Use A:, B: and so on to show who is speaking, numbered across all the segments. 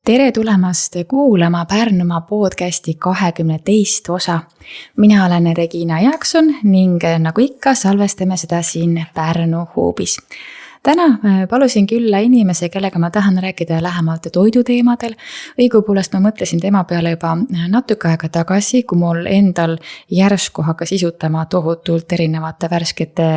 A: Tere tulemast kuulama Pärnumaa podcasti 22 osa. Mina olen Regina Jaakson ning nagu ikka salvestame seda siin Pärnu hoobis. Täna palusin külla inimese, kellega ma tahan rääkida lähemalt toiduteemadel. Õigupoolest ma mõtlesin tema peale juba natuke aega tagasi, kui mul endal järsku hakkas isutama tohutult erinevate värskete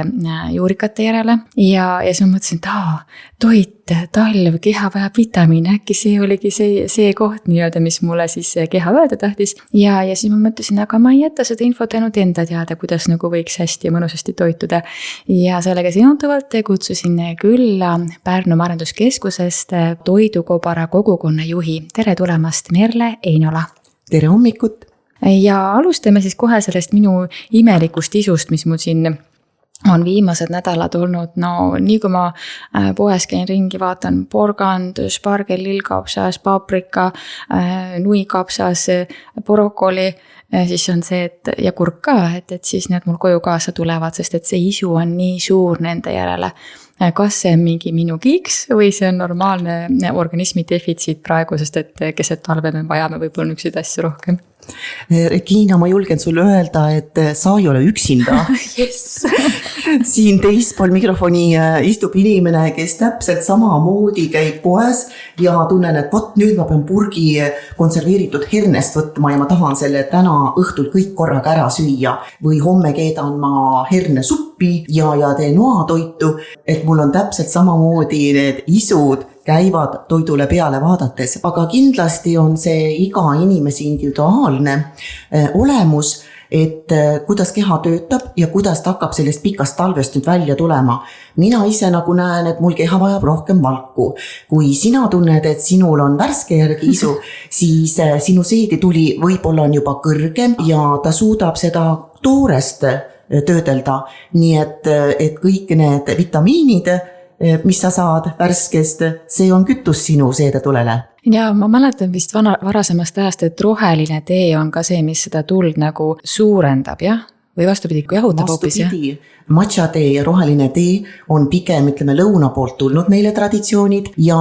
A: juurikate järele. Ja siis ma mõtlesin, et toit, talv, keha vajab vitamiine, äkki see oligi see koht nii-öelda, mis mulle siis keha öelda tahtis. Ja siis ma mõtlesin, aga ma ei jäta seda infot ainult enda teada, kuidas nagu võiks hästi ja mõnusasti toituda. Ja sellega seonduvalt kutsusin külla Pärnu Arenduskeskusest toidukobara kogukonna juhi. Tere tulemast, Merle Einola.
B: Tere hommikut.
A: Ja alustame siis kohe sellest minu imelikust isust, mis mul siin on viimased nädalad olnud. Nii kui ma poes käin ringi, vaatan porgand, spargel, lillkapsas, paprika, nuikapsas, brokoli, siis on see, ja kurk ka, et siis need mul koju kaasa tulevad, sest et see isu on nii suur nende järele. Kas see on mingi minu kiiks või see on normaalne organismi defitsiit praegu, sest et keset talve me vajame võib-olla nüksid asju rohkem?
B: Regina, ma julgen sulle öelda, et sa ei ole üksinda.
A: Yes.
B: Siin teispool mikrofoni istub inimene, kes täpselt samamoodi käib poes ja tunnen, et nüüd ma pean purgi konserveeritud hernest võtma ja ma tahan selle täna õhtul kõik korraga ära süüa. Või homme keedan ma hernesuppi ja teen noatoitu, et mul on täpselt samamoodi need isud käivad toidule peale vaadates, aga kindlasti on see iga inimese individuaalne olemus, et kuidas keha töötab ja kuidas ta hakkab sellest pikast talvest nüüd välja tulema. Mina ise nagu näen, et mul keha vajab rohkem valku. Kui sina tunned, et sinul on värske järgi isu, siis sinu seedetuli võib-olla on juba kõrgem ja ta suudab seda toorest töödelda. Nii et kõik need vitamiinid, mis sa saad värskest, see on kütus sinu seedetulele.
A: Ja ma mäletan vist varasemast ajast, et roheline tee on ka see, mis seda tuld nagu suurendab, jah? Või vastupidi, kui jahutab hoopis, jah?
B: Matcha tee ja roheline tee on pigem, ütleme, lõuna poolt tulnud meile traditsioonid ja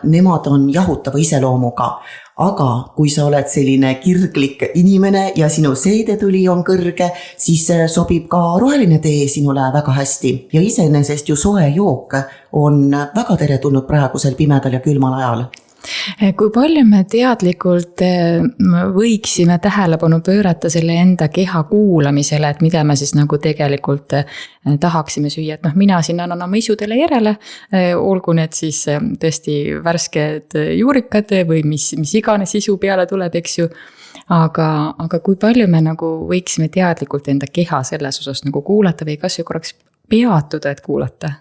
B: nemad on jahutava iseloomuga. Aga kui sa oled selline kirglik inimene ja sinu seedetuli on kõrge, siis sobib ka roheline tee sinule väga hästi. Ja iseenesest ju soe jook on väga teretulnud praegusel pimedal ja külmal ajal.
A: Kui palju me teadlikult võiksime tähelepanu pöörata selle enda keha kuulamisele, et mida me siis nagu tegelikult tahaksime süüa, et mina siin annan oma isudele järele, olgu need siis tõesti värsked juurikad või mis iganes isu peale tuleb, eks ju. Aga kui palju me nagu võiksime teadlikult enda keha selles osas nagu kuulata või kas ju korraks peatuda, et kuulata?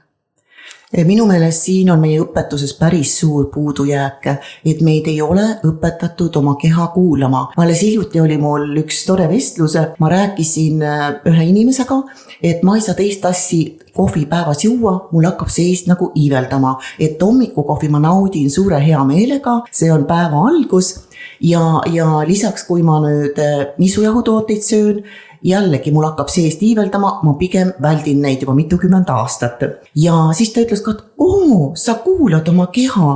B: Minu meelest siin on meie õpetuses päris suur puudujääk, et meid ei ole õpetatud oma keha kuulama. Alles hiljuti oli mul üks tore vestlus, ma rääkisin ühe inimesega, et ma ei saa teist tassi kohvi päevas juua, mul hakkab seest nagu iiveldama, et hommikukohvi ma naudin suure hea meelega, see on päeva algus ja lisaks, kui ma nüüd nisujahutooteid söön, jällegi mul hakkab seest iiveldama, ma pigem väldin neid juba mitukümmend aastat. Ja siis ta ütles ka, et sa kuulad oma keha,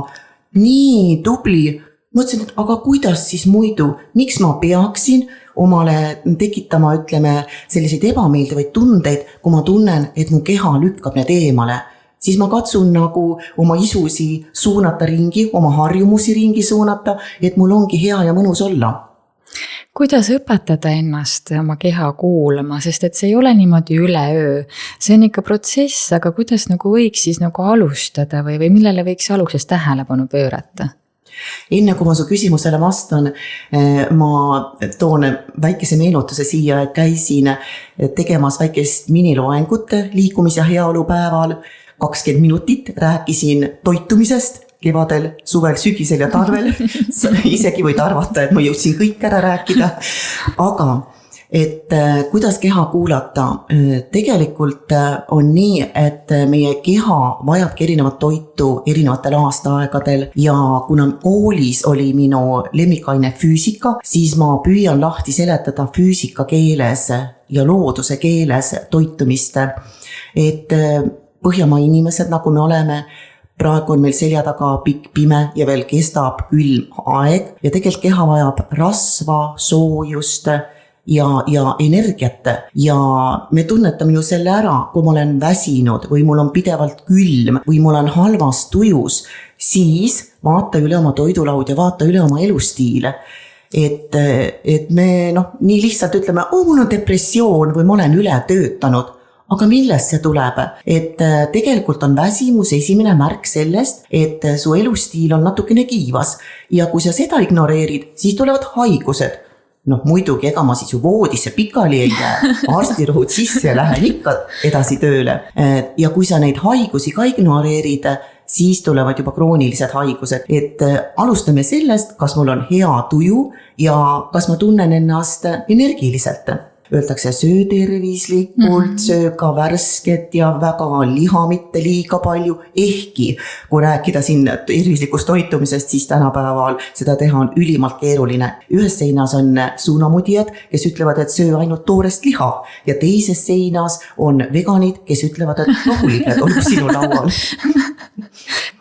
B: nii tubli. Mõtlesin, et aga kuidas siis muidu, miks ma peaksin omale tekitama, ütleme, selliseid ebameeldivaid tundeid, kui ma tunnen, et mu keha lükkab need eemale. Siis ma katsun nagu oma isusi suunata ringi, oma harjumusi ringi suunata, et mul ongi hea ja mõnus olla.
A: Kuidas õpetada ennast oma keha kuulama, sest et see ei ole niimoodi üleöö. See on ikka protsess, aga kuidas nagu võiks siis nagu alustada või millele võiks alguses tähelepanu pöörata?
B: Enne kui ma su küsimusele vastan, ma toon väikese meenutuse siia, et käisin tegemas väikest miniloengut liikumis- ja heaolupäeval. 20 minutit rääkisin toitumisest, kevadel, suvel, sügisel ja talvel. Isegi võid arvata, et ma jõudsin kõik ära rääkida. Aga et kuidas keha kuulata? Tegelikult on nii, et meie keha vajabki erinevat toitu erinevatel aastaaegadel ja kuna koolis oli minu lemmikaine füüsika, siis ma püüan lahti seletada füüsika keeles ja looduse keeles toitumist. Et Põhjamaa inimesed, nagu me oleme, praegu on meil selja taga pikk pime ja veel kestab külm aeg ja tegelikult keha vajab rasva, soojust ja energiat ja me tunnetame ju selle ära, kui ma olen väsinud või mul on pidevalt külm või mul on halvas tujus, siis vaata üle oma toidulaud ja vaata üle oma elustiile. Et me nii lihtsalt ütleme, mul on depressioon või ma olen üle töötanud. Aga millest see tuleb? Et tegelikult on väsimus esimene märk sellest, et su elustiil on natukene kiivas ja kui sa seda ignoreerid, siis tulevad haigused. Muidugi, ega ma siis ju voodisse pikali ei jää, arstirohud sisse ja lähen ikka edasi tööle. Ja kui sa neid haigusi ka ignoreerid, siis tulevad juba kroonilised haigused. Et alustame sellest, kas mul on hea tuju ja kas ma tunnen ennast energiliselt. Öeldakse söö tervislikult, söö ka värsket ja väga liha mitte liiga palju. Ehkki, kui rääkida siin tervislikust toitumisest, siis tänapäeval seda teha on ülimalt keeruline. Ühes seinas on suunamudijad, kes ütlevad, et söö ainult toorest liha. Ja teises seinas on veganid, kes ütlevad, et rohulibled olgu sinu laual.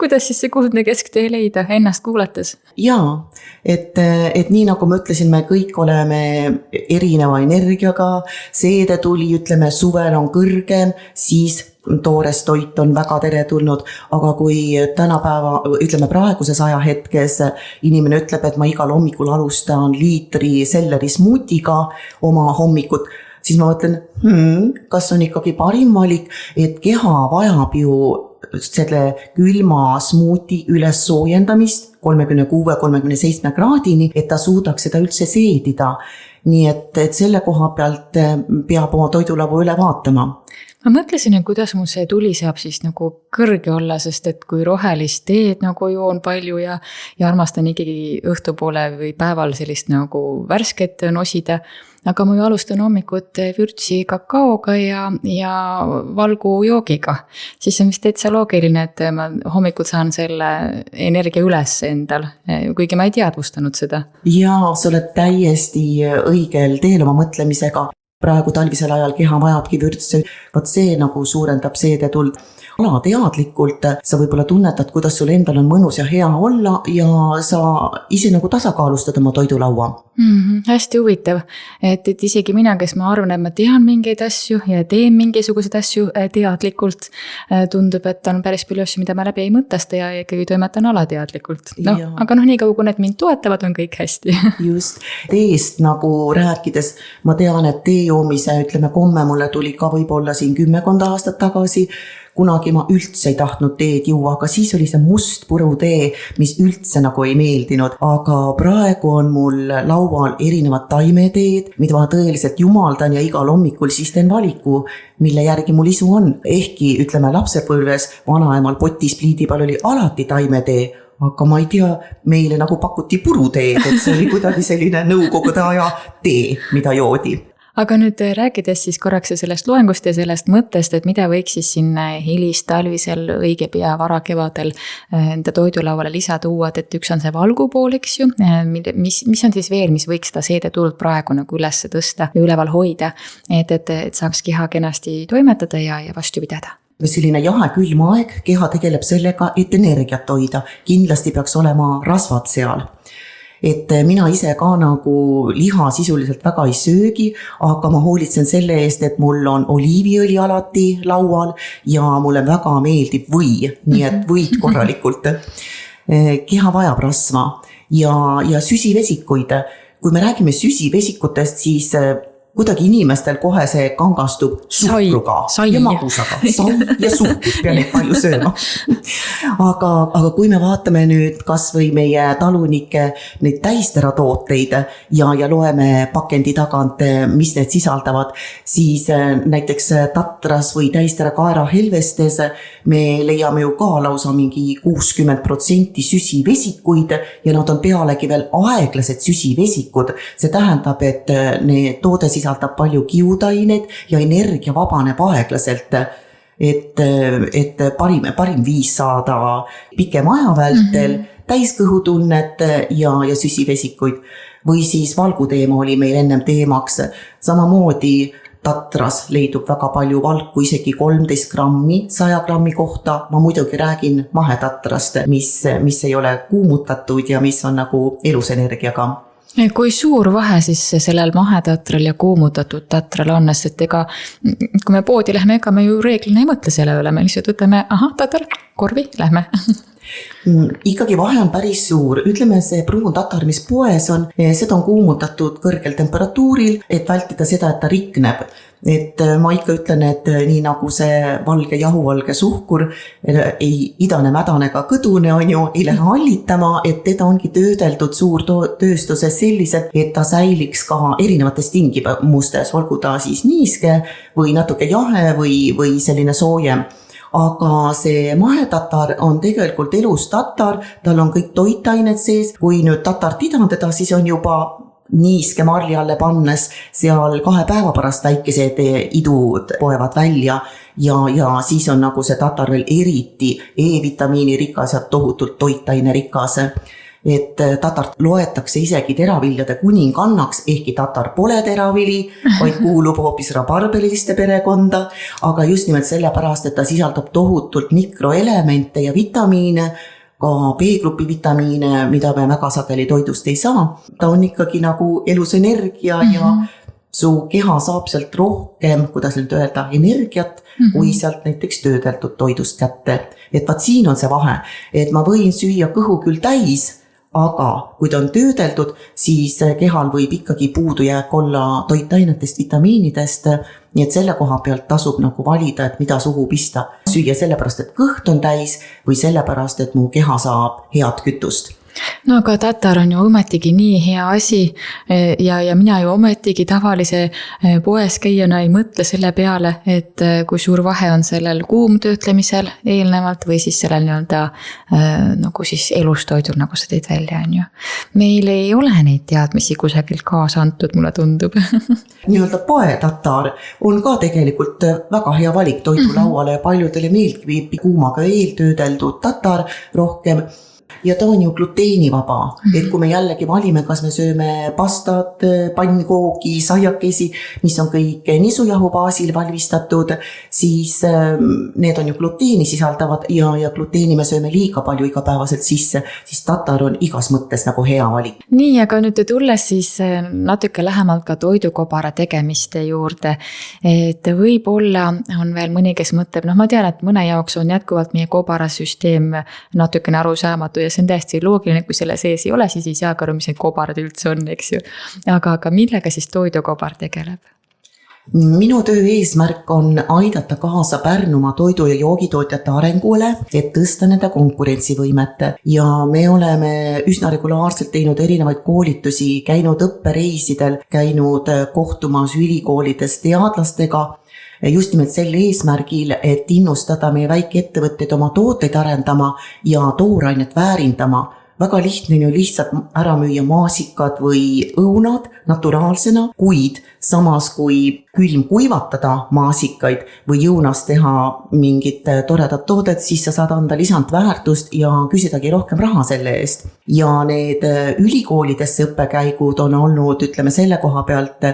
A: Kuidas siis see kuldne kesktee leida ennast kuulates?
B: Jaa, et nii nagu ma ütlesin, me kõik oleme erineva energiaga, seedetuli, ütleme, suvel on kõrgem, siis toores toit on väga teretulnud, aga kui tänapäeva, ütleme praeguses ajahetkes inimene ütleb, et ma igal hommikul alustan liitri selleri smuutiga oma hommikut, siis ma mõtlen, kas on ikkagi parim valik, et keha vajab ju selle külma smuuti üles soojendamist 36-37 kraadini, et ta suudaks seda üldse seedida. Nii et selle koha pealt peab oma toidulavu üle vaatama.
A: Ma mõtlesin, et kuidas mul see tuli saab siis nagu kõrge olla, sest et kui rohelist teed nagu joon palju ja armastan ikkagi õhtupoole või päeval sellist nagu värsket nosida, aga ma ju alustan hommikut vürtsi kakaoga ja valgujoogiga. Siis on vist täitsa loogiline, et ma hommikul saan selle energia üles endal, kuigi ma ei teadvustanud seda.
B: Jaa, sa oled täiesti õigel teel oma mõtlemisega. Praegu talvisel ajal keha vajabki vürtse, vaat see nagu suurendab seedetuld. Alateadlikult sa võib-olla tunnetad, kuidas sul endal on mõnus ja hea olla ja sa ise nagu tasakaalustad oma toidulaua.
A: Hästi huvitav, et isegi mina, kes ma arvan, et ma tean mingeid asju ja teen mingisuguseid asju teadlikult, tundub, et on päris palju asju, mida ma läbi ei mõtesta ja ikkagi toimetan alateadlikult. Aga nii kaua, kui need mind toetavad, on kõik hästi.
B: Just, teest nagu rääkides, ma tean, et tee joomise, ütleme, komme mulle tuli ka võib-olla siin 10 aastat tagasi. Kunagi ma üldse ei tahtnud teed juua, aga siis oli see must purutee, mis üldse nagu ei meeldinud. Aga praegu on mul laual erinevad taimeteed, mida ma tõeliselt jumaldan ja igal hommikul siis teen valiku, mille järgi mul isu on. Ehkki, ütleme, lapsepõlves vanaemal potispliidi peal oli alati taimetee, aga ma ei tea, meile nagu pakuti puruteed, et see oli kuidagi selline nõukogude aja tee, mida joodi.
A: Aga nüüd rääkides siis korraks sellest loengust ja sellest mõttest, et mida võiks siis siin hilistalvisel, õige pea varakevadel enda toidulauale lisa tuua, et üks on see valgupool, eks ju, mis on siis veel, mis võiks seda seedetuld praegu nagu üles tõsta ja üleval hoida, et saaks keha kenasti toimetada ja vastu pidada.
B: Selline jahe külm aeg, keha tegeleb sellega, et energiat hoida. Kindlasti peaks olema rasvad seal. Et mina ise ka nagu liha sisuliselt väga ei söögi, aga ma hoolitsen selle eest, et mul on oliiviõli alati laual ja mulle väga meeldib või, nii et võid korralikult. Keha vajab rasva ja süsivesikuid. Kui me räägime süsivesikutest, siis kuidagi inimestel kohe see kangastub suhkruga ja magusaga. Sai ja suhkrut pean neid palju sööma. Aga kui me vaatame nüüd kas või meie talunike neid täisteratooteid ja loeme pakendi tagant, mis need sisaldavad, siis näiteks tatras või täistera kaera helvestes me leiame ju ka lausa mingi 60% süsivesikuid ja nad on pealegi veel aeglased süsivesikud. See tähendab, et need toode sisaldab palju kiudaineid ja energia vabaneb aeglaselt, et parim viis saada pikem aja vältel täiskõhutunnet ja süsivesikuid. Või siis valguteema oli meil ennem teemaks. Samamoodi tatras leidub väga palju valku, isegi 13 grammi 100 grammi kohta. Ma muidugi räägin mahetatrast, mis ei ole kuumutatud ja mis on nagu elusenergiaga.
A: Kui suur vahe siis sellel mahetatral ja kuumutatud tatral on, sest ega kui me poodi lähme, ega me ju reeglina ei mõtle selle üle, me lihtsalt ütleme, tatar, korvi, lähme.
B: Ikkagi vahe on päris suur. Ütleme, see pruun tatar, mis poes on, seda on kuumutatud kõrgel temperatuuril, et vältida seda, et ta rikneb. Et ma ikka ütlen, et nii nagu see valge jahuvalge suhkur ei idane, mädane ega kõdune on ju, ei lähe hallitama, et teda ongi töödeldud suurtööstuses selliselt, et ta säiliks ka erinevates tingimustes, olgu ta siis niiske või natuke jahe või selline soojem. Aga see mahetatar on tegelikult elus tatar, tal on kõik toitained sees. Kui nüüd tatart idandada, siis on juba niiske marli alle pannes seal 2 päeva pärast väikesed idud poevad välja ja siis on nagu see tatar veel eriti E-vitamiini rikas ja tohutult toitaine rikas. Et tatart loetakse isegi teraviljade kuningannaks, ehkki tatar pole teravili, vaid kuulub hoopis rabarbeliste perekonda, aga just nimelt sellepärast, et ta sisaldab tohutult mikroelemente ja vitamiine, ka B-grupi vitamiine, mida me väga sageli toidust ei saa. Ta on ikkagi nagu elusenergia ja su keha saab sealt rohkem, kuidas nüüd öelda, energiat, kui sealt näiteks töödeldud toidust kätte. Et vaat siin on see vahe, et ma võin süüa kõhu küll täis, aga kui ta on töödeldud, siis kehal võib ikkagi puudujääk olla toitainetest, vitamiinidest, nii et selle koha pealt tasub nagu valida, et mida suhu pista. Süüa sellepärast, et kõht on täis või sellepärast, et mu keha saab head kütust.
A: No aga tatar on ju ometigi nii hea asi ja mina ju ometigi tavalise poes käijana ei mõtle selle peale, et kui suur vahe on sellel kuumtöötlemisel eelnevalt või siis sellel nii-öelda nagu siis elustoidul, nagu sa teed välja, on ju. Meil ei ole neid teadmisi kusagil kaasa antud, mulle tundub.
B: Nii-öelda poetatar on ka tegelikult väga hea valik toidulauale ja paljudele meeldib kuumaga eeltöödeldud tatar rohkem. Ja ta on ju gluteenivaba, et kui me jällegi valime, kas me sööme pastat, pannkoogi, saiakesi, mis on kõik nisujahu baasil valmistatud, siis need on ju gluteeni sisaldavad ja gluteeni me sööme liiga palju igapäevaselt sisse, siis tatar on igas mõttes nagu hea valik.
A: Nii, aga nüüd tulles siis natuke lähemalt ka toidukobara tegemiste juurde, et võib-olla on veel mõni, kes mõtleb, ma tean, et mõne jaoks on jätkuvalt meie kobarasüsteem natukene arusaamatu ja see on täiesti loogiline, kui selle sees ei ole, siis ei saa aru, mis need kobarad üldse on, eks ju. Aga millega siis toidukobar tegeleb?
B: Minu töö eesmärk on aidata kaasa Pärnumaa toidu- ja joogitootjate arengule, et tõsta nende konkurentsivõimet. Ja me oleme üsna regulaarselt teinud erinevaid koolitusi, käinud õppereisidel, käinud kohtumas ülikoolides teadlastega, just nimelt sel eesmärgil, et innustada meie väikeettevõtteid oma tooteid arendama ja toorainet väärindama. Väga lihtne on ju lihtsalt ära müüa maasikad või õunad naturaalsena, kuid samas kui külm kuivatada maasikaid või õunas teha mingit toredat toodet, siis sa saad anda lisandväärtust ja küsidagi rohkem raha selle eest. Ja need ülikoolidesse õppekäigud on olnud, ütleme selle koha pealt,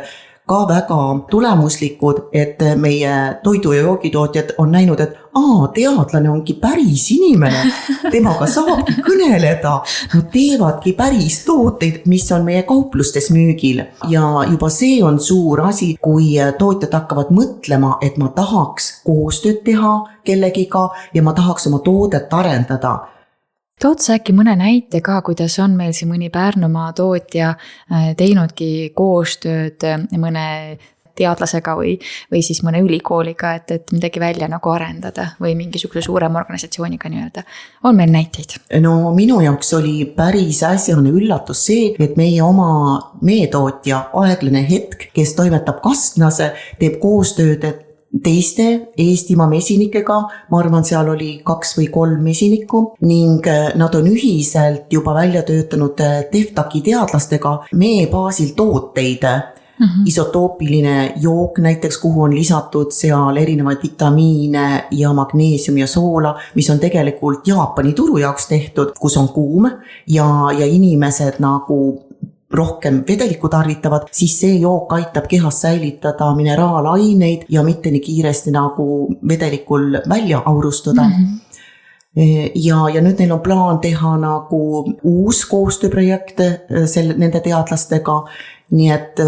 B: ka väga tulemuslikud, et meie toidu- ja joogitootjad on näinud, et teadlane ongi päris inimene, temaga saabki kõneleda, nad teevadki päris tooteid, mis on meie kauplustes müügil. Ja juba see on suur asi, kui tootjad hakkavad mõtlema, et ma tahaks koostööd teha kellegiga ja ma tahaks oma toodet arendada.
A: Tood sa äkki mõne näite ka, kuidas on meil siin mõni Pärnumaa tootja teinudki koostööd mõne teadlasega või siis mõne ülikooliga, et midagi välja nagu arendada või mingisuguse suurema organisatsiooniga nii-öelda. On meil näiteid?
B: No minu jaoks oli päris äsjane üllatus see, et meie oma meetootja Aeglane Hetk, kes toimetab Kastnas, teeb koostööd teiste Eestimaa mesinikega, ma arvan, seal oli 2 või 3 mesinikku ning nad on ühiselt juba välja töötanud Teftaki teadlastega mee baasil tooteid. Isotoopiline jook näiteks, kuhu on lisatud seal erinevaid vitamiine ja magneesium ja soola, mis on tegelikult Jaapani turu jaoks tehtud, kus on kuum ja inimesed nagu rohkem vedelikku tarvitavad, siis see jook aitab kehas säilitada mineraalaineid ja mitte nii kiiresti nagu vedelikul välja aurustuda. Ja nüüd neil on plaan teha nagu uus koostööprojekt nende teadlastega, nii et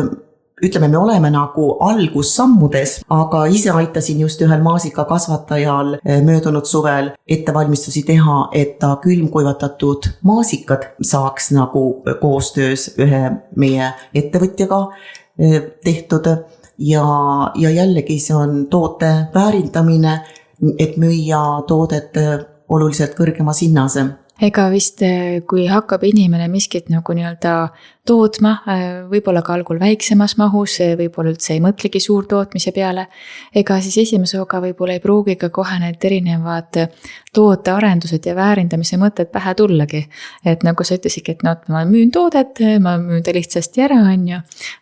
B: ütleme, me oleme nagu algussammudes, aga ise aitasin just ühel maasikakasvatajal möödunud suvel ettevalmistusi teha, et ta külmkuivatatud maasikad saaks nagu koostöös ühe meie ettevõtjaga tehtud ja jällegi see on toote väärindamine, et müüa toodet oluliselt kõrgemas hinnas.
A: Ega vist, kui hakkab inimene miskit nagu nii-öelda tootma, võib-olla ka algul väiksemas mahus, võib-olla üldse ei mõtlegi suurtootmise peale, ega siis esimese hooga võib-olla ei pruugi ka kohe need erinevad tootearendused ja väärindamise mõtted pähe tullagi. Et nagu sa ütlesidki, et ma müün toodet, ma müün ta lihtsasti ära,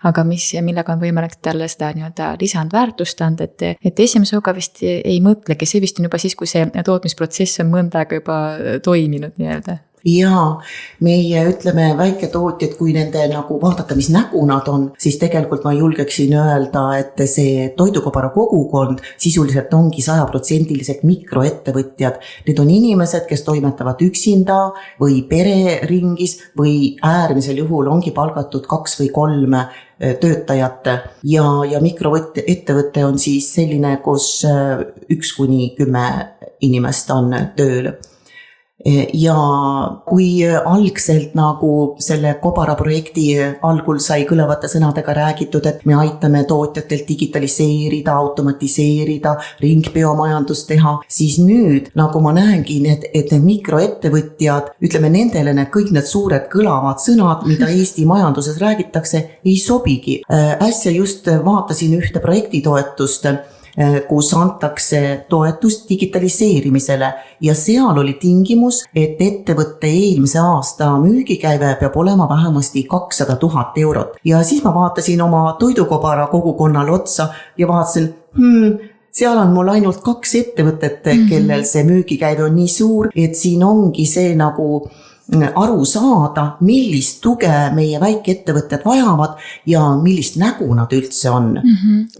A: aga millega on võimalik talle seda nii-öelda lisandväärtust anda, et esimese hooga vist ei mõtlegi, see vist on juba siis, kui see tootmisprotsess on mõnda aega juba toiminud nii-öelda.
B: Jaa, meie ütleme väiketootjad, kui nende nagu vaadata, mis nägu nad on, siis tegelikult ma julgeksin öelda, et see toidukobara kogukond sisuliselt ongi 100% mikroettevõtjad. Need on inimesed, kes toimetavad üksinda või pereringis või äärmisel juhul ongi palgatud 2 või 3 töötajat ja mikroettevõte on siis selline, kus 1-10 inimest on tööl. Ja kui algselt nagu selle kobara projekti algul sai kõlavate sõnadega räägitud, et me aitame tootjatel digitaliseerida, automatiseerida, ringbiomajandust teha, siis nüüd nagu ma näengi, et need mikroettevõtjad, ütleme nendele kõik need suured kõlavad sõnad, mida Eesti majanduses räägitakse, ei sobigi. Äsja just vaatasin ühte projektitoetust, kus antakse toetust digitaliseerimisele ja seal oli tingimus, et ettevõtte eelmise aasta müügikäive peab olema vähemasti 200 000 eurot. Ja siis ma vaatasin oma toidukobara kogukonnale otsa ja vaatasin, seal on mul ainult 2 ettevõtet, kellel see müügikäive on nii suur, et siin ongi see nagu aru saada, millist tuge meie väikeettevõtted vajavad ja millist nägu nad üldse on.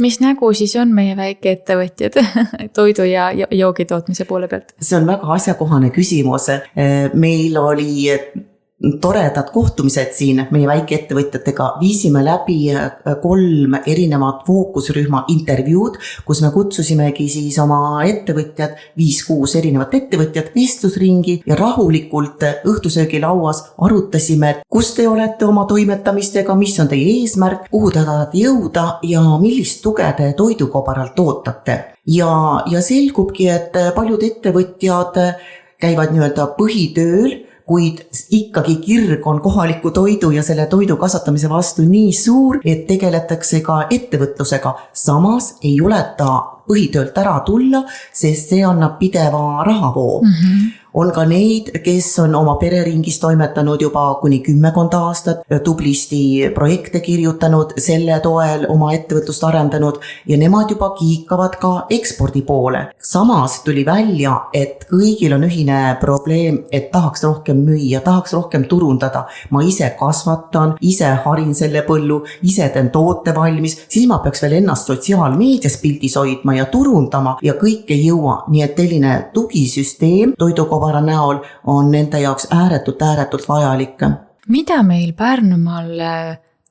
A: Mis nägu siis on meie väikeettevõtjad toidu ja joogitootmise poole pealt?
B: See on väga asjakohane küsimus. Meil oli toredad kohtumised siin meie väikeettevõtjatega, viisime läbi 3 erinevat fookusrühma intervjuud, kus me kutsusimegi siis oma ettevõtjad, 5-6 erinevat ettevõtjat vestlusringi ja rahulikult õhtusöögilauas arutasime, kus te olete oma toimetamistega, mis on teie eesmärk, kuhu te tahate jõuda ja millist tuge te toidukobaralt ootate. Ja selgubki, et paljud ettevõtjad käivad nii-öelda põhitööl, kuid ikkagi kirg on kohaliku toidu ja selle toidu kasvatamise vastu nii suur, et tegeletakse ka ettevõtlusega. Samas ei juleta põhitöölt ära tulla, sest see annab pideva rahavoo. On ka neid, kes on oma pereringis toimetanud juba kuni 10 aastat, tublisti projekte kirjutanud, selle toel oma ettevõtlust arendanud ja nemad juba kiikavad ka ekspordi poole. Samas tuli välja, et kõigil on ühine probleem, et tahaks rohkem müüa, tahaks rohkem turundada. Ma ise kasvatan, ise harin selle põllu, ise teen toote valmis, siis ma peaks veel ennast sotsiaalmeedias pildis hoidma ja turundama ja kõik ei jõua. Nii et selline tugisüsteem toidukobara näol on nende jaoks ääretult vajalik.
A: Mida meil Pärnumaal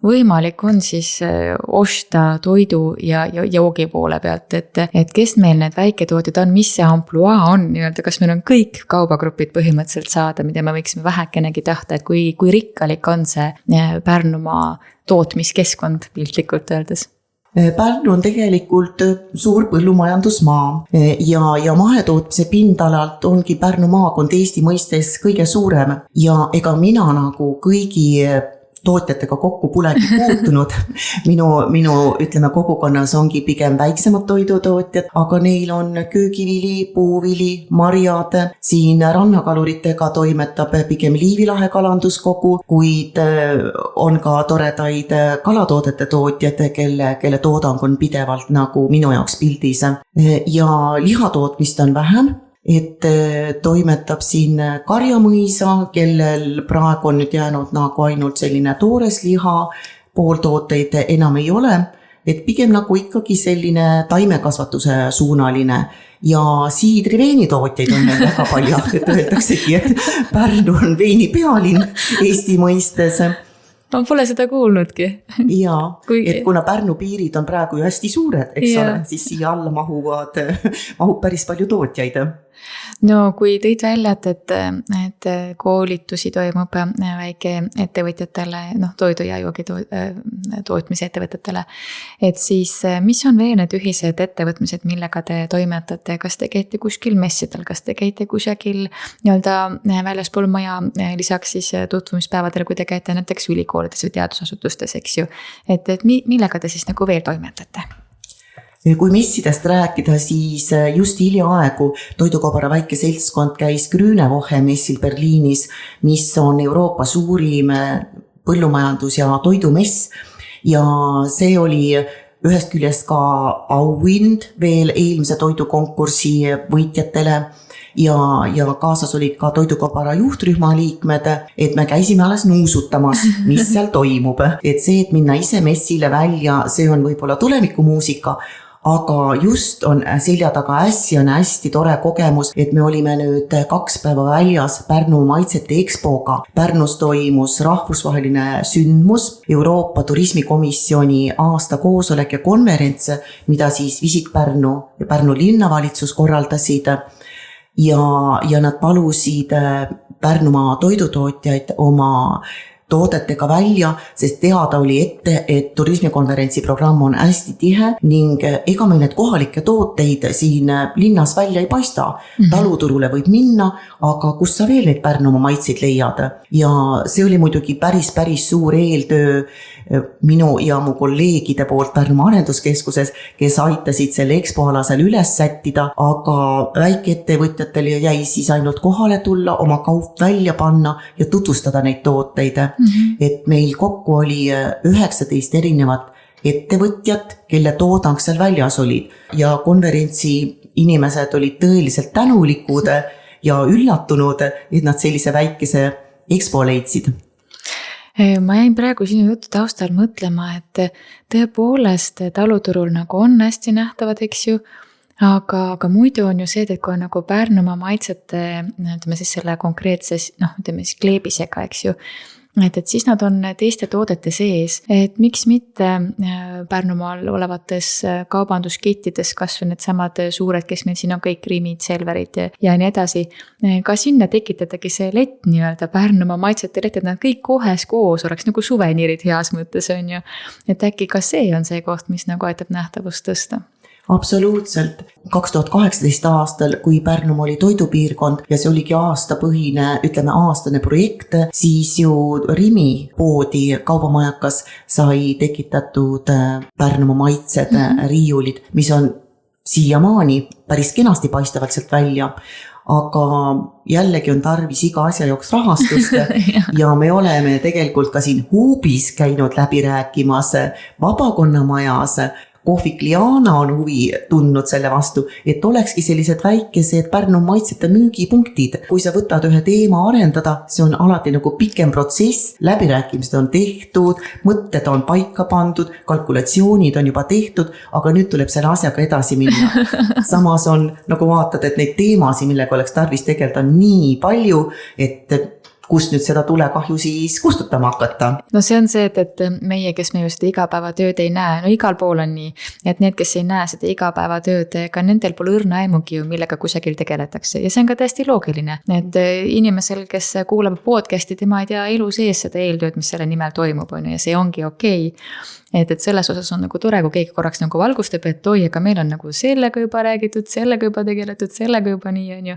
A: võimalik on siis osta toidu ja joogi poole pealt, et kes meil need väiketootjad on, mis see ampluaa on, kas meil on kõik kaubagrupid põhimõtteliselt saada, mida me võiksime vähekenegi tahta, et kui rikkalik on see Pärnumaa tootmiskeskkond piltlikult öeldes?
B: Pärnu on tegelikult suur põllumajandusmaa ja mahetootmise pindalalt ongi Pärnu maakond Eesti mõistes kõige suurem ja ega mina nagu kõigi tootjatega kokku polegi puutunud. Minu ütleme kogukonnas ongi pigem väiksemad toidutootjad, aga neil on köögivili, puuvili, marjad. Siin rannakaluritega toimetab pigem Liivilahe kalanduskogu, kuid on ka toredaid kalatoodete tootjad, kelle toodang on pidevalt nagu minu jaoks pildis. Ja lihatootmist on vähem. et toimetab siin karjamõisa, kellel praegu on nüüd jäänud nagu ainult selline toores liha, pooltooteid enam ei ole, et pigem nagu ikkagi selline taimekasvatuse suunaline ja siidriveinitootjaid on meil väga palju, et öeldaksegi, et Pärnu on veini pealinn Eesti mõistes.
A: Ma pole seda kuulnudki.
B: Jaa, et kuna Pärnu piirid on praegu ju hästi suured, eks ole, siis siia alla mahub päris palju tootjaid.
A: No kui tõid välja, et koolitusi toimub väike ettevõtjatele, toidu ja joogi tootmise ettevõtjatele, et siis mis on veel need ühised ettevõtmised, millega te toimetate, kas te käite kuskil messidel, kas te käite kusagil väljaspool maja, lisaks siis tutvumispäevadele, kui te käite näiteks ülikoolides või teadusasutustes, eks ju, et millega te siis nagu veel toimetate?
B: Kui messidest rääkida, siis just hiljaaegu Toidukaubara väike seltskond käis Grünewoche messil Berliinis, mis on Euroopa suurim põllumajandus- ja toidumess ja see oli ühest küljest ka auhind veel eelmise toidukonkursi võitjatele ja kaasas olid ka Toidukaubara juhtrühma liikmed, et me käisime alles nuusutamas, mis seal toimub. Et see, et minna ise messile välja, see on võib-olla tulevikumuusika, aga just on selja taga hästi tore kogemus, et me olime nüüd 2 päeva väljas Pärnu maitsete ekspoga. Pärnus toimus rahvusvaheline sündmus, Euroopa turismikomisjoni aasta koosolek ja konverents, mida siis Visit Pärnu ja Pärnu linnavalitsus korraldasid ja nad palusid Pärnumaa toidutootjaid oma toodetega välja, sest teada oli ette, et turismikonverentsi programm on hästi tihe ning ega meil need kohalikke tooteid siin linnas välja ei paista. Taluturule võib minna, aga kus sa veel neid Pärnumaa maitseid leiad? Ja see oli muidugi päris suur eeltöö minu ja mu kolleegide poolt Pärnumaa arenduskeskuses, kes aitasid selle ekspoalasel üles sättida, aga väikeettevõtjatel jäi siis ainult kohale tulla, oma kaup välja panna ja tutvustada neid tooteid. Et meil kokku oli 19 erinevat ettevõtjat, kelle toodang seal väljas olid ja konverentsi inimesed olid tõeliselt tänulikud ja üllatunud, et nad sellise väikese ekspo leidsid.
A: Ma jäin praegu sinu jutu taustal mõtlema, et tõepoolest taluturul nagu on hästi nähtavad, eks ju, aga muidu on ju see, et kui on nagu Pärnumaa maitsete, ütleme siis selle konkreetse, ütleme siis kleebisega, eks ju, et siis nad on teiste toodete sees, et miks mitte Pärnumaal olevates kaubanduskettides, kas või need samad suured, kes meil siin on kõik Rimid, Selverid ja nii edasi, ka sinna tekitatagi see lett nii-öelda Pärnumaa maitsete lett, et nad kõik kohes koos oleks nagu suveniirid heas mõttes on ju, et äkki ka see on see koht, mis nagu aitab nähtavust tõsta.
B: Absoluutselt. 2018 aastal, kui Pärnumaa oli toidupiirkond ja see oligi aastane projekt, siis ju Rimi poodi kaubamajakas sai tekitatud Pärnumaa maitsed riiulid, mis on siiamaani päris kenasti paistavad sealt välja. Aga jällegi on tarvis iga asja jooks rahastust ja me oleme tegelikult ka siin Huubis käinud läbi rääkimas Vabakonnamajas. Kohvik Liana on huvi tundnud selle vastu, et olekski sellised väikesed Pärnu maitsete müügipunktid. Kui sa võtad ühe teema arendada, see on alati nagu pikem protsess, läbirääkimised on tehtud, mõtted on paika pandud, kalkulatsioonid on juba tehtud, aga nüüd tuleb selle asjaga edasi minna. Samas on, nagu vaatad, et neid teemasid, millega oleks tarvis tegeleda nii palju, et kus nüüd seda tulekahju siis kustutama hakata.
A: No see on see, et meie, kes me ju seda igapäevatööd ei näe, no igal pool on nii, et need, kes ei näe seda igapäevatööd, ka nendel pole õrna aimugi ju, millega kusagil tegeletakse ja see on ka täiesti loogiline. Et inimesel, kes kuulab podcasti, tema ei tea elu sees seda eeltööd, mis selle nimel toimub on ja see ongi okei. Et selles osas on nagu tore, kui keegi korraks nagu valgustab, et oi, aga meil on nagu sellega juba räägitud, sellega juba tegeletud, sellega juba nii on ju.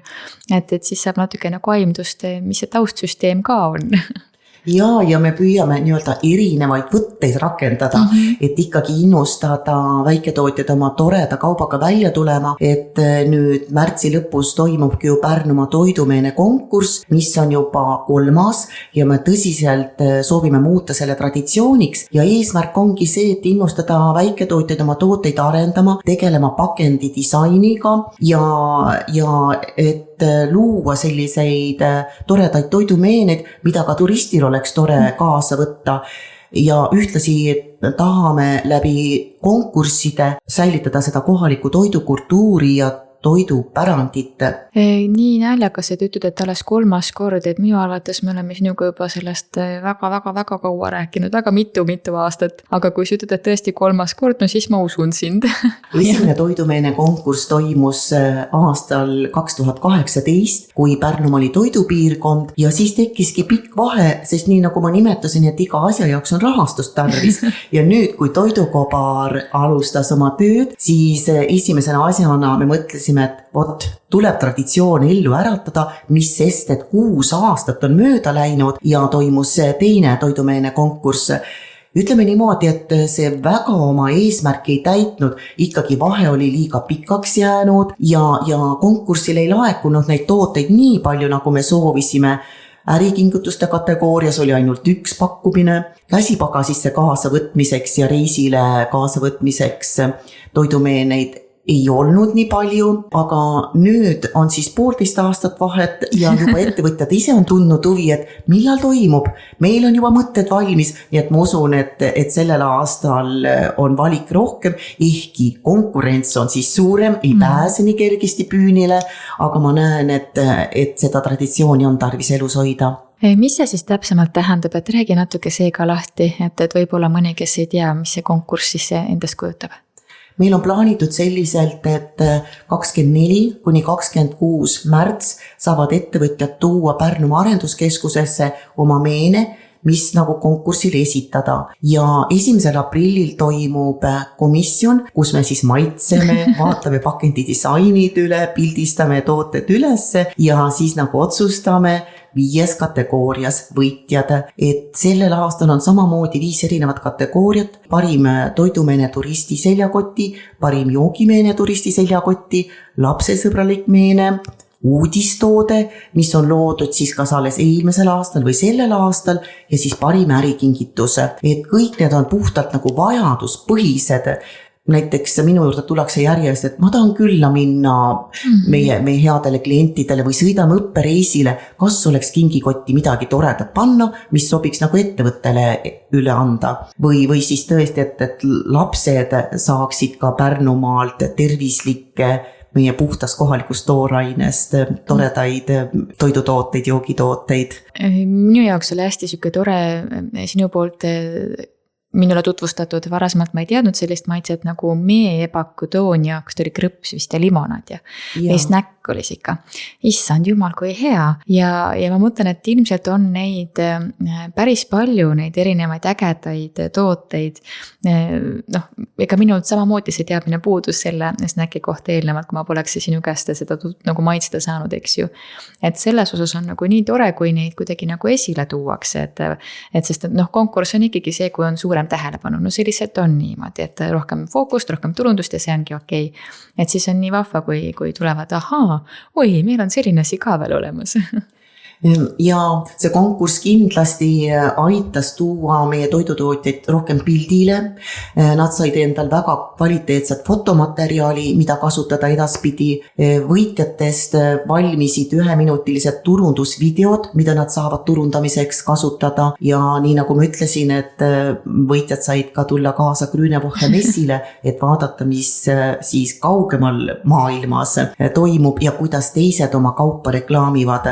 A: Et siis saab natuke nagu aimdust, mis see taustsüsteem ka on.
B: ja me püüame nii-öelda erinevaid võtteid rakendada, et ikkagi innustada väiketootjad oma toreda kaubaga välja tulema, et nüüd märtsi lõpus toimubki ju Pärnumaa toidumeene konkurss, mis on juba 3. ja me tõsiselt soovime muuta selle traditsiooniks ja eesmärk ongi see, et innustada väiketootjaid oma tooteid arendama, tegelema pakendidisainiga ja et luua selliseid toredaid toidumeeneid, mida ka turistil oleks tore kaasa võtta ja ühtlasi tahame läbi konkursside säilitada seda kohalikku toidukultuuri ja toidupärandit.
A: Nii näljakas, et ütled, et alles 3. kord, et minu arvates me oleme sinuga juba sellest väga kaua rääkinud, väga mitu aastat, aga kui sa ütled, et tõesti 3. kord, no siis ma usun sind.
B: Esimene toidumeene konkurss toimus aastal 2018, kui Pärnumaa oli toidupiirkond ja siis tekkiski pikk vahe, sest nii nagu ma nimetasin, et iga asja jaoks on rahastust tarvis ja nüüd, kui Toidukobar alustas oma tööd, siis esimesena asjana me mõtlesime, et tuleb traditsioon ellu äratada, mis sest, et 6 aastat on mööda läinud ja toimus teine toidumeene konkurss. Ütleme niimoodi, et see väga oma eesmärki ei täitnud, ikkagi vahe oli liiga pikaks jäänud ja konkursil ei laekunud neid tooteid nii palju, nagu me soovisime. Ärikingutuste kategoorias oli ainult 1 pakkumine, käsipagasisse kaasavõtmiseks ja reisile kaasavõtmiseks toidumeeneid ei olnud nii palju, aga nüüd on siis 1,5 aastat vahet ja juba ettevõtjad ise on tundnud huvi, et millal toimub. Meil on juba mõtted valmis, nii et ma usun, et sellel aastal on valik rohkem, ehkki konkurents on siis suurem, ei pääse nii kergesti püünile, aga ma näen, et seda traditsiooni on tarvis elus hoida.
A: Mis see siis täpsemalt tähendab, et räägi natuke see ka lahti, et võib-olla mõni, kes ei tea, mis see konkurss siis endast kujutab?
B: Meil on plaanitud selliselt, et 24 kuni 26 märts saavad ettevõtjad tuua Pärnumaa arenduskeskusesse oma meene, mis nagu konkursil esitada. Ja 1. aprillil toimub komisjon, kus me siis maitseme, vaatame pakendidisainid üle, pildistame tooted ülesse ja siis nagu otsustame 5 kategoorias võitjad, et sellel aastal on samamoodi 5 erinevat kategooriat, parim toidumeene turisti seljakoti, parim joogimeene turisti seljakoti, lapsesõbralik meene, uudistoode, mis on loodud siis kas alles eelmisel aastal või sellel aastal ja siis parim ärikingitus, et kõik need on puhtalt nagu vajaduspõhised. Näiteks minu juurde tullakse järjest, et ma tahan külla minna meie headele klientidele või sõidame õppereisile, kas oleks kingikotti midagi toredat panna, mis sobiks nagu ettevõttele üle anda. Või siis tõesti, et lapsed saaksid ka Pärnumaalt tervislikke meie puhtast kohalikust toorainest toredaid toidutooteid, joogitooteid.
A: Minu jaoks oli hästi siuke tore sinu poolt minule tutvustatud, varasemalt ma ei teadnud sellist maitset nagu meeepakutoonia, kus oli krõps vist ja limonad ja snäkk oli ikka. Issand jumal, kui hea. Ja ma mõtlen, et ilmselt on neid päris palju, neid erinevaid ägedaid tooteid. Ega minult samamoodi see teadmine puudus selle snäki kohta eelnevalt, kui ma poleks sinu käest seda nagu maitsta saanud, eks ju. Et selles osas on nagu nii tore, kui neid kuidagi nagu esile tuuakse, et sest konkurss on ikkagi see, kui on suurem tähelepanu. No see lihtsalt on niimoodi, et rohkem fookust, rohkem turundust ja see ongi okei. Et siis on nii vahva, kui tulevad, oi, meil on selline asi ka veel olemas.
B: Ja see konkurss kindlasti aitas tuua meie toidutootjaid rohkem pildile. Nad said endal väga kvaliteetset fotomateriaali, mida kasutada edaspidi. Võitjatest valmisid 1-minutilised turundusvideod, mida nad saavad turundamiseks kasutada. Ja nii nagu ma ütlesin, et võitjad said ka tulla kaasa Grünewoche messile, et vaadata, mis siis kaugemal maailmas toimub ja kuidas teised oma kaupa reklaamivad.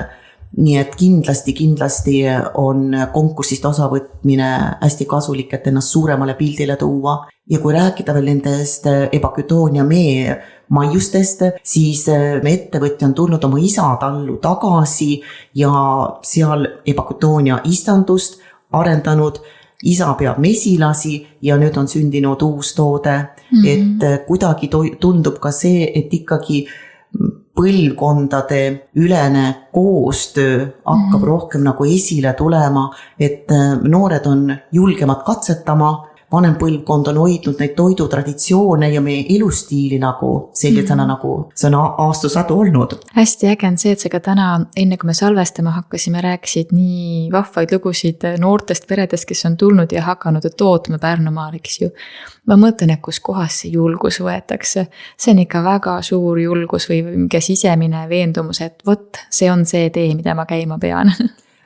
B: Nii et kindlasti on konkursist osavõtmine hästi kasulik, et ennast suuremale pildile tuua. Ja kui rääkida veel nendest epakütoonia mee maiustest, siis me ettevõtja on tulnud oma isa tallu tagasi ja seal epakütoonia istandust arendanud. Isa peab mesilasi ja nüüd on sündinud uus toode, et kuidagi tundub ka see, et ikkagi põlvkondade ülene koostöö hakkab rohkem nagu esile tulema, et noored on julgemad katsetama, vanem põlvkond on hoidnud neid toidutraditsioone ja meie elustiili nagu sellisena nagu see on aastasadu olnud.
A: Hästi äge on see, et sa ka täna, enne kui me salvestama hakkasime, rääkisid nii vahvaid lugusid noortest peredest, kes on tulnud ja hakanud tootma Pärnumaal, eks ju. Ma mõtlen, et kus kohas see julgus võetakse. See on ikka väga suur julgus või mingi sisemine veendumus, et vot, see on see tee, mida ma käima pean.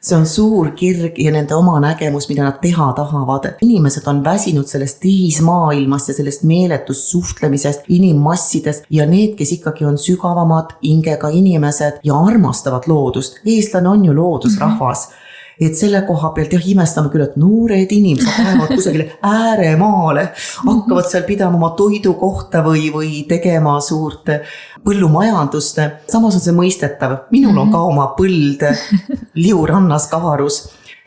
B: See on suur kirg ja nende oma nägemus, mida nad teha tahavad. Inimesed on väsinud sellest tehismaailmast ja sellest meeletust suhtlemisest, inimmassidest ja need, kes ikkagi on sügavamad hingega inimesed ja armastavad loodust. Eestlane on ju loodusrahvas. Et selle koha pealt imestame küll, et noored inimesed lähevad kusagile ääremaale, hakkavad seal pidama oma toidu kohta või tegema suurt põllumajandust. Samas on see mõistetav. Minul on ka oma põld Liurannas Kavarus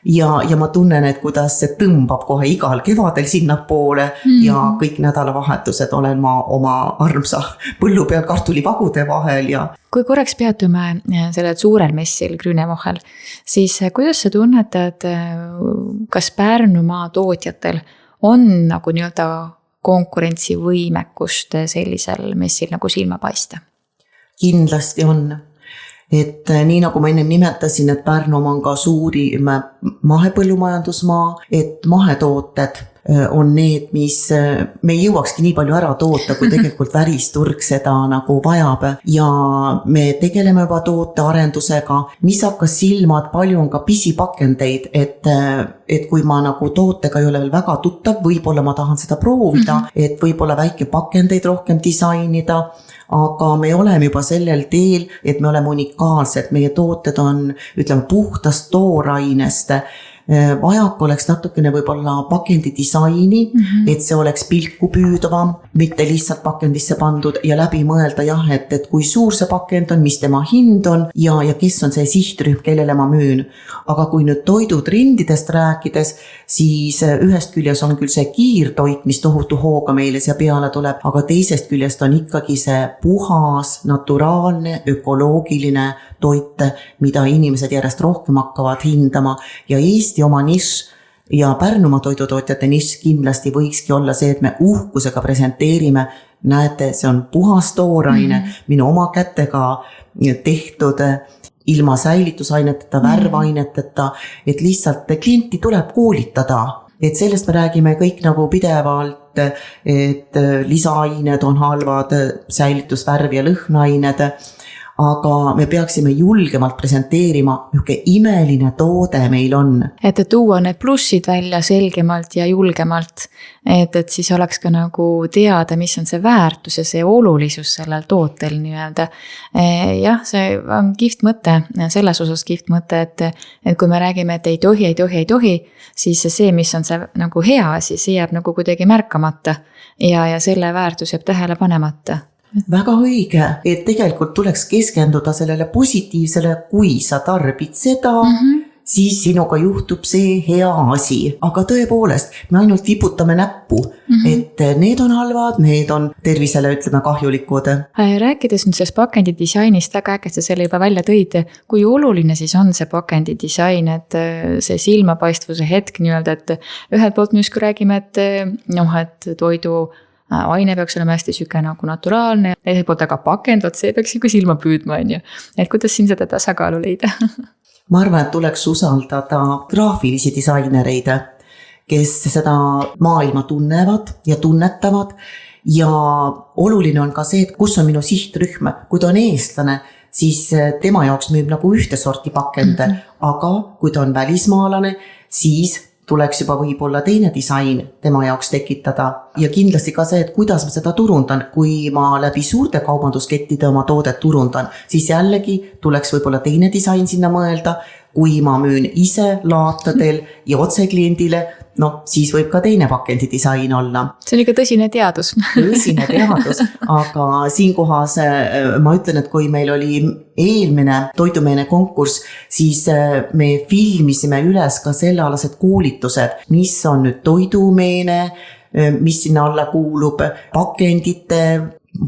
B: ja ma tunnen, et kuidas see tõmbab kohe igal kevadel sinna poole ja kõik nädalavahetused olen ma oma armsa põllu peal kartulivagude vahel ja
A: kui korraks peatume sellel suurel messil Grünewochel, siis kuidas sa tunnetad, kas Pärnumaa tootjatel on nagu nii-öelda konkurentsivõimekust sellisel messil nagu silma paista?
B: Kindlasti on. Et nii nagu ma enne nimetasin, et Pärnumaa on ka suurim mahepõllumajandusmaa, et mahetooted on need, mis me ei jõuakski nii palju ära toota, kui tegelikult välisturg seda nagu vajab ja me tegeleme juba tootearendusega, mis hakkas silma, et palju on ka pisipakendeid, et kui ma nagu tootega ei ole veel väga tuttav, võib-olla ma tahan seda proovida, et võib-olla väike pakendeid rohkem disainida, aga me oleme juba sellel teel, et me oleme unikaalsed, meie tooted on, ütleme, puhtast toorainest. Vajak oleks natukene võib-olla pakendi disaini, et see oleks pilku püüdavam, mitte lihtsalt pakendisse pandud ja läbi mõelda jah, et kui suur see pakend on, mis tema hind on ja kes on see sihtrühm, kellele ma müün. Aga kui nüüd toidutrendidest rääkides, siis ühest küljes on küll see kiirtoit, mis tohutu hooga meile siia peale tuleb, aga teisest küljest on ikkagi see puhas, naturaalne, ökoloogiline toit, mida inimesed järjest rohkem hakkavad hindama ja Eesti oma nišš ja Pärnumaa toidutootjate nišš kindlasti võikski olla see, et me uhkusega presenteerime, näete, see on puhas tooraine, minu oma kätega tehtud ilma säilitusaineteta, värvaineteta, et lihtsalt klienti tuleb koolitada. Et sellest me räägime kõik nagu pidevalt, et lisaained on halvad, säilitusvärv ja lõhnaained, aga me peaksime julgemalt presenteerima, ühke imeline toode meil on.
A: Et tuua need plussid välja selgemalt ja julgemalt, et siis oleks ka nagu teada, mis on see väärtus ja see olulisus sellel tootel nii-öelda. Jah, see on kihvt mõte, selles osas kihvt mõte, et kui me räägime, et ei tohi, siis see, mis on see nagu hea asi, see jääb nagu kuidagi märkamata ja selle väärtus jääb tähele panemata.
B: Väga õige, et tegelikult tuleks keskenduda sellele positiivsele, kui sa tarbid seda, siis sinuga juhtub see hea asi. Aga tõepoolest, me ainult tiputame näppu, et need on halvad, need on tervisele, ütleme, kahjulikud.
A: Rääkides nüüd sellest pakendi disainist, väga äge, sa selle juba välja tõid, kui oluline siis on see pakendi disain, et see silmapaistvuse hetk nii-öelda, et ühelt poolt me just räägime, et toidu aine peaks olema hästi süke nagu naturaalne, teiselt poolt aga pakend, see peaks ikka silma püüdma, on ju. Et kuidas siin seda tasakaalu leida?
B: Ma arvan, et tuleks usaldada graafilisi disainereid, kes seda maailma tunnevad ja tunnetavad ja oluline on ka see, et kus on minu sihtrühm. Kui ta on eestlane, siis tema jaoks müüb nagu ühte sorti pakende, aga kui ta on välismaalane, siis tuleks juba võib-olla teine disain tema jaoks tekitada ja kindlasti ka see, et kuidas ma seda turundan, kui ma läbi suurte kaubanduskettide oma toodet turundan, siis jällegi tuleks võib-olla teine disain sinna mõelda, kui ma müün ise laatadel ja otse kliendile, siis võib ka teine pakendi disain olla.
A: See on ikka tõsine teadus.
B: Tõsine teadus, aga siinkohas ma ütlen, et kui meil oli eelmine toidumeene konkurss, siis me filmisime üles ka sellealased koolitused, mis on nüüd toidumeene, mis sinna alla kuulub, pakendite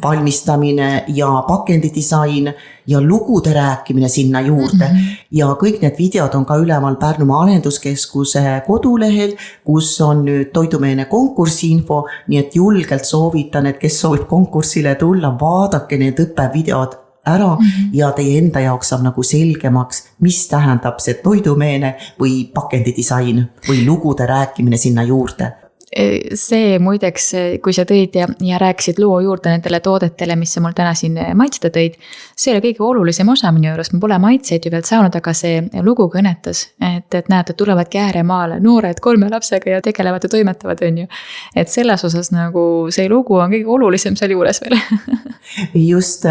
B: valmistamine ja pakendidisain ja lugude rääkimine sinna juurde. Ja kõik need videod on ka üleval Pärnumaa Arenduskeskuse kodulehel, kus on nüüd toidumeene konkursiinfo, nii et julgelt soovitan, et kes soovib konkursile tulla, vaadake need õppevideod ära ja teie enda jaoks saab nagu selgemaks, mis tähendab see toidumeene või pakendidisain või lugude rääkimine sinna juurde.
A: See muideks, kui sa tõid ja rääkisid loo juurde nendele toodetele, mis sa mul täna siin maitseda tõid, see oli kõige olulisem osa minu juures, ma pole maitseid ju veel saanud, aga see lugu kõnetas, et näed, et tulevadki ääremaale noored 3 lapsega ja tegelevad ja toimetavad, on ju. Et selles osas nagu see lugu on kõige olulisem seal juures veel.
B: Just,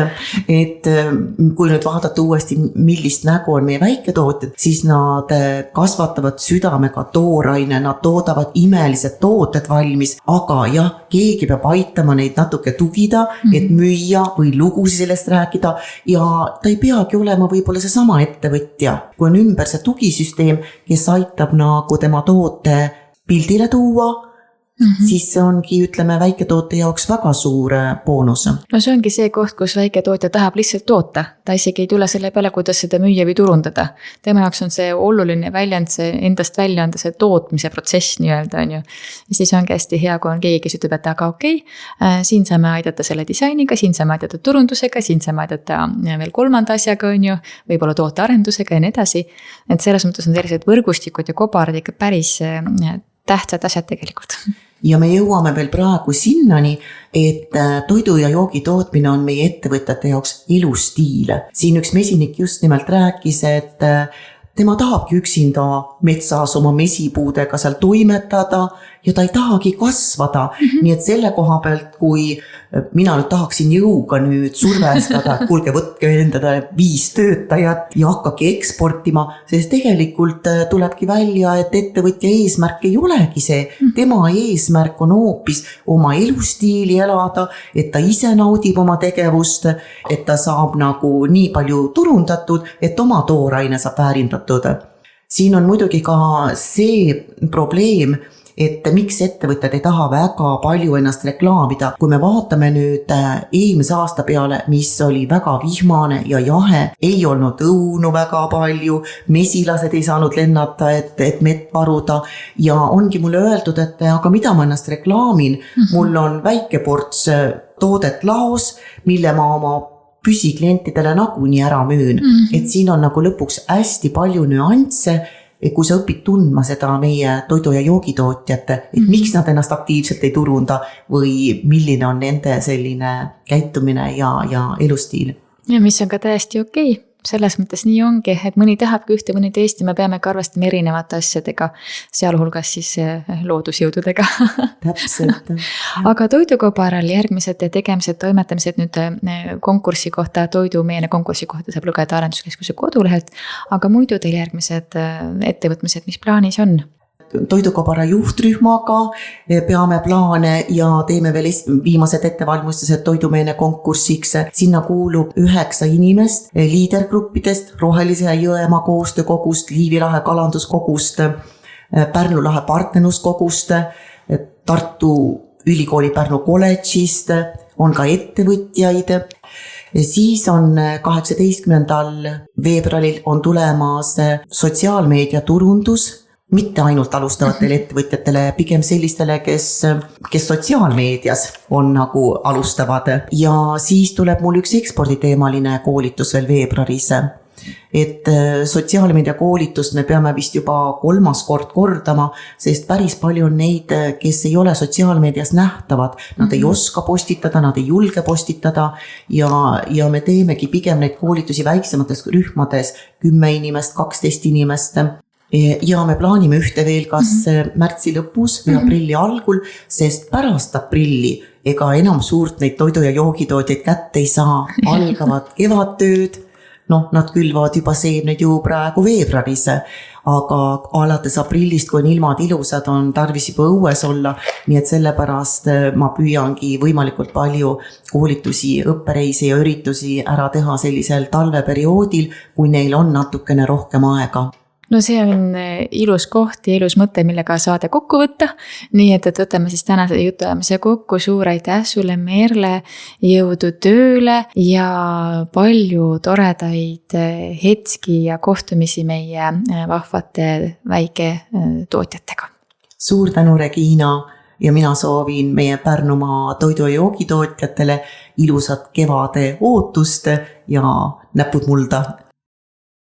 B: et kui nüüd vaadata uuesti, millist nägu on meie väiketootjad, siis nad kasvatavad südamega tooraine, nad toodavad imelised tooted valmis, aga jah, keegi peab aitama neid natuke tugida, et müüa või lugusid sellest rääkida ja ta ei peagi olema võib-olla see sama ettevõtja, kui on ümber see tugisüsteem, kes aitab nagu tema toote pildile tuua, siis see ongi, ütleme, väiketoote jaoks väga suur boonus.
A: No see ongi see koht, kus väiketootja tahab lihtsalt toota. Ta isegi ei tule selle peale, kuidas seda müüa või turundada. Tema jaoks on see oluline väljend, see endast välja anda, see tootmise protsess nii-öelda, on ju. Ja siis ongi hästi hea, kui on keegi, kes ütleb, et aga okei, siin saame aidata selle disainiga, siin saame aidata turundusega, siin saame aidata veel 3. asjaga, on ju, võib-olla tootearendusega ja nii edasi. Et selles mõttes on sellised võrgustikud ja kobarad ikka päris tähtsad asjad tegelikult.
B: Ja me jõuame veel praegu sinnani, et toidu ja joogi tootmine on meie ettevõtjate jaoks elustiil. Siin üks mesinik just nimelt rääkis, et tema tahabki üksinda metsas oma mesipuudega seal toimetada ja ta ei tahagi kasvada. Nii et selle koha pealt, kui mina nüüd tahaksin jõuga nüüd survestada, et kuulge, võtke endale 5 töötajat ja hakkagi eksportima, sest tegelikult tulebki välja, et ettevõtja eesmärk ei olegi see. Tema eesmärk on hoopis oma elustiili elada, et ta ise naudib oma tegevust, et ta saab nagu nii palju turundatud, et oma tooraine saab väärindatud. Siin on muidugi ka see probleem, et miks ettevõtjad ei taha väga palju ennast reklaamida. Kui me vaatame nüüd eelmise aasta peale, mis oli väga vihmane ja jahe, ei olnud õunu väga palju, mesilased ei saanud lennata, et mett varuda ja ongi mulle öeldud, et aga mida ma ennast reklaamin, mul on väike ports toodet laos, mille ma oma püsiklientidele nagunii ära müün. Et siin on nagu lõpuks hästi palju nüansse, kui sa õpid tundma seda meie toidu- ja joogitootjate, et miks nad ennast aktiivselt ei turunda või milline on nende selline käitumine ja elustiil.
A: Ja mis on ka täiesti okei. Selles mõttes nii ongi, et mõni tahabki ühte, mõni teist ja me peame ka arvestama erinevate asjadega, sealhulgas siis loodusjõududega.
B: Täpselt.
A: Aga toidukobaral järgmised tegemised, toimetamised nüüd konkursi kohta, toidumeene konkursi kohta saab lugeda Arenduskeskuse kodulehelt, aga muidu teil järgmised ettevõtmised, mis plaanis on?
B: Toidukobara juhtrühmaga peame plaane ja teeme veel viimased ettevalmistused toidumeene konkursiks. Sinna kuulub 9 inimest liidergruppidest, Rohelise Jõemaa koostöökogust, Liivilahe kalanduskogust, Pärnu lahe partnerluskogust, Tartu Ülikooli Pärnu kolledžist, on ka ettevõtjaid. Siis on 18. veebruaril on tulemas sotsiaalmeedia turundus, mitte ainult alustavatele ettevõtjatele, pigem sellistele, kes sotsiaalmeedias on nagu alustavad. Ja siis tuleb mul üks eksporditeemaline koolitus veel veebruaris. Et sotsiaalmeedia koolitust me peame vist juba 3. kord kordama, sest päris palju on neid, kes ei ole sotsiaalmeedias nähtavad. Nad ei oska postitada, nad ei julge postitada ja me teemegi pigem neid koolitusi väiksemates rühmades, 10 inimest, 12 inimest. Ja me plaanime ühte veel kas märtsi lõpus või aprilli algul, sest pärast aprilli ega enam suurt neid toidu- ja joogitootjaid kätte ei saa. Algavad kevadtööd, nad külvavad juba seemneid ju praegu veebruaris, aga alates aprillist, kui on ilmad ilusad, on tarvis juba õues olla, nii et sellepärast ma püüangi võimalikult palju koolitusi, õppereisi ja üritusi ära teha sellisel talveperioodil, kui neil on natukene rohkem aega.
A: no see on ilus koht ja ilus mõte, millega saade kokku võtta. Nii et võtame siis tänase jutuajamise kokku. Suur aitäh sulle, Merle, jõudu tööle ja palju toredaid hetki ja kohtumisi meie vahvate väiketootjatega.
B: Suur tänu, Regina, ja mina soovin meie Pärnumaa toidu- ja joogitootjatele ilusat kevade ootust ja näpud mulda.